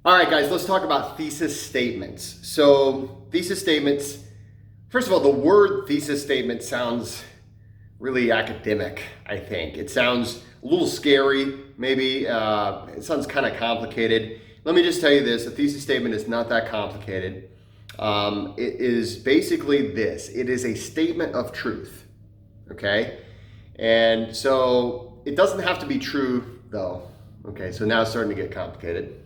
All right, guys, let's talk about thesis statements. So thesis statements, first of all, the word thesis statement sounds really academic, I think. It sounds a little scary, maybe. It sounds kind of complicated. Let me just tell you this, a thesis statement is not that complicated. It is basically this. It is a statement of truth, okay? And so it doesn't have to be true, though. Okay, so now it's starting to get complicated.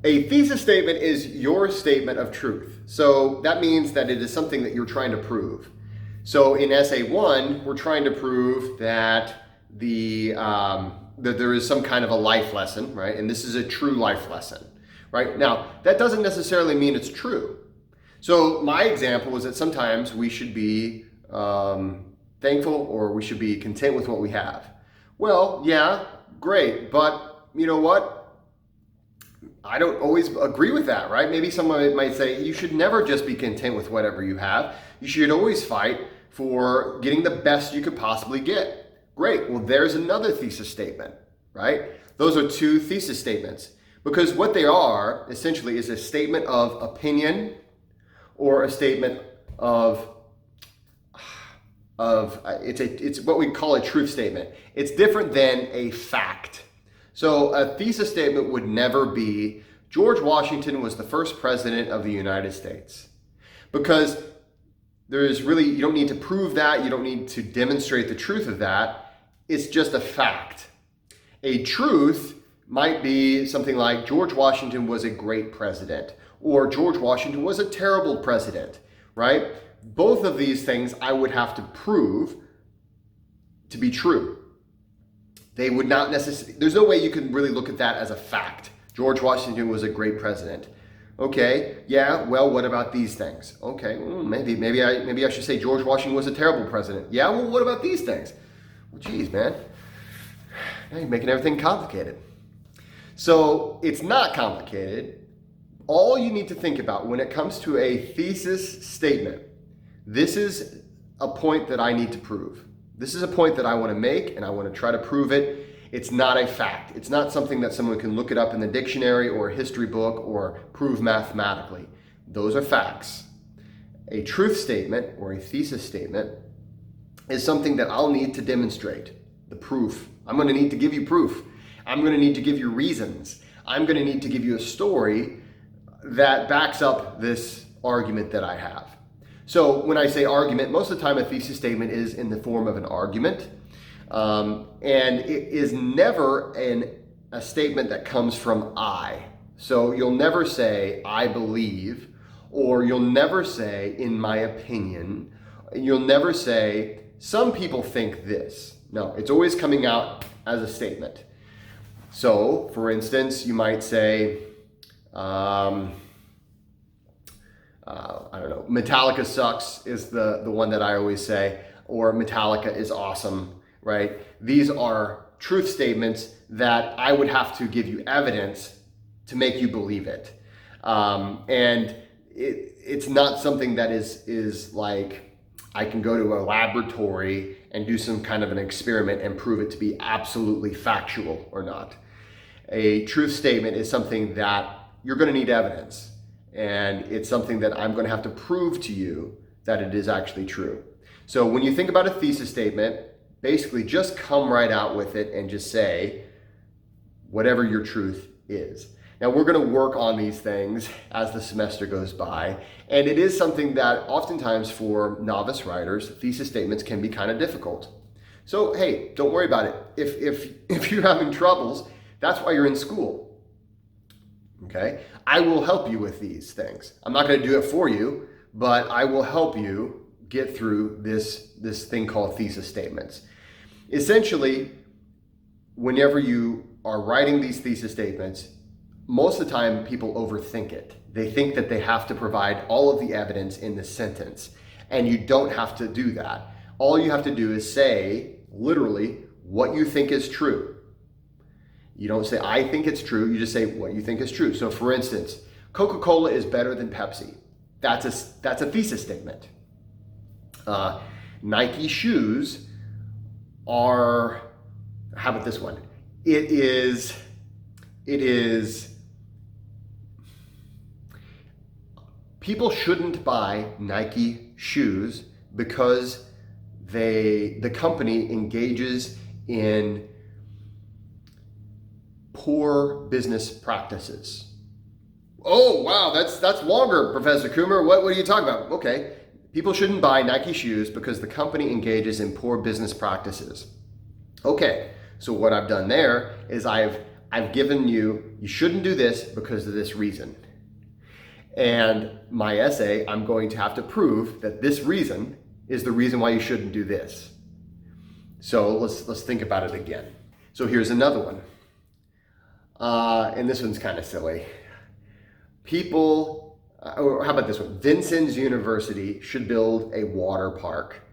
A thesis statement is your statement of truth. So that means that it is something that you're trying to prove. So in essay 1, we're trying to prove that that there is some kind of a life lesson, right? And this is a true life lesson, right? Now, that doesn't necessarily mean it's true. So my example was that sometimes we should be thankful, or we should be content with what we have. Well, yeah, great, but you know what? I don't always agree with that, right? Maybe someone might say you should never just be content with whatever you have. You should always fight for getting the best you could possibly get. Great. Well, there's another thesis statement, right? Those are two thesis statements, because what they are essentially is a statement of opinion or a statement of it's what we call a truth statement. It's different than a fact. So a thesis statement would never be, George Washington was the first president of the United States. Because you don't need to prove that, you don't need to demonstrate the truth of that. It's just a fact. A truth might be something like, George Washington was a great president, or George Washington was a terrible president, right? Both of these things I would have to prove to be true. They would not necessarily, there's no way you can really look at that as a fact. George Washington was a great president. Okay, yeah, well, what about these things? Okay, well, maybe I should say George Washington was a terrible president. Yeah, well, what about these things? Well, geez, man, now you're making everything complicated. So it's not complicated. All you need to think about when it comes to a thesis statement, this is a point that I need to prove. This is a point that I want to make, and I want to try to prove it. It's not a fact. It's not something that someone can look it up in the dictionary or a history book or prove mathematically. Those are facts. A truth statement or a thesis statement is something that I'll need to demonstrate. The proof. I'm going to need to give you proof. I'm going to need to give you reasons. I'm going to need to give you a story that backs up this argument that I have. So when I say argument, most of the time a thesis statement is in the form of an argument. And it is never a statement that comes from I. So you'll never say, I believe, or you'll never say, in my opinion. You'll never say, some people think this. No, it's always coming out as a statement. So, for instance, you might say, I don't know, Metallica sucks is the one that I always say, or Metallica is awesome, right? These are truth statements that I would have to give you evidence to make you believe it. And it's not something that is like I can go to a laboratory and do some kind of an experiment and prove it to be absolutely factual or not. A truth statement is something that you're going to need evidence. And it's something that I'm going to have to prove to you that it is actually true. So when you think about a thesis statement, basically just come right out with it and just say whatever your truth is. Now we're going to work on these things as the semester goes by. And it is something that oftentimes for novice writers, thesis statements can be kind of difficult. So hey, don't worry about it. If you're having troubles, that's why you're in school. Okay, I will help you with these things. I'm not going to do it for you, but I will help you get through this thing called thesis statements. Essentially, whenever you are writing these thesis statements, most of the time people overthink it. They think that they have to provide all of the evidence in the sentence, and you don't have to do that. All you have to do is say, literally, what you think is true. You don't say, I think it's true. You just say what you think is true. So for instance, Coca-Cola is better than Pepsi. That's a thesis statement. Nike shoes are, how about this one? It It is, people shouldn't buy Nike shoes because the company engages in poor business practices. Oh, wow, that's longer, Professor Coomer. What are you talking about? Okay, people shouldn't buy Nike shoes because the company engages in poor business practices. Okay, so what I've done there is I've given you shouldn't do this because of this reason. And my essay, I'm going to have to prove that this reason is the reason why you shouldn't do this. So let's think about it again. So here's another one. And this one's kind of silly. People, or how about this one? Vincennes University should build a water park.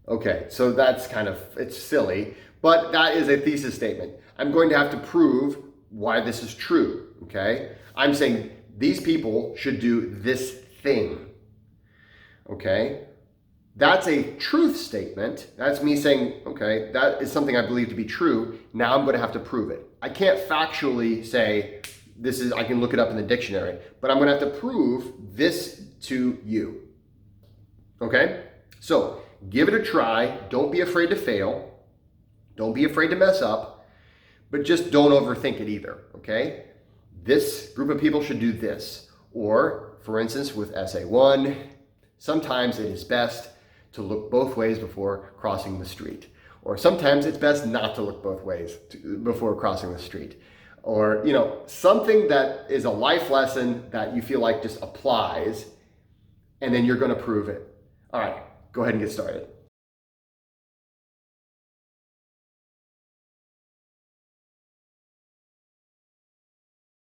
Okay, so that's it's silly, but that is a thesis statement. I'm going to have to prove why this is true, okay? I'm saying these people should do this thing, okay? That's a truth statement. That's me saying, okay, that is something I believe to be true. Now I'm going to have to prove it. I can't factually say I can look it up in the dictionary, but I'm going to have to prove this to you. Okay? So give it a try. Don't be afraid to fail. Don't be afraid to mess up, but just don't overthink it either. Okay? This group of people should do this. Or, for instance, with essay 1, sometimes it is best to look both ways before crossing the street. Or sometimes it's best not to look both ways before crossing the street. Or, something that is a life lesson that you feel like just applies, and then you're going to prove it. All right, go ahead and get started.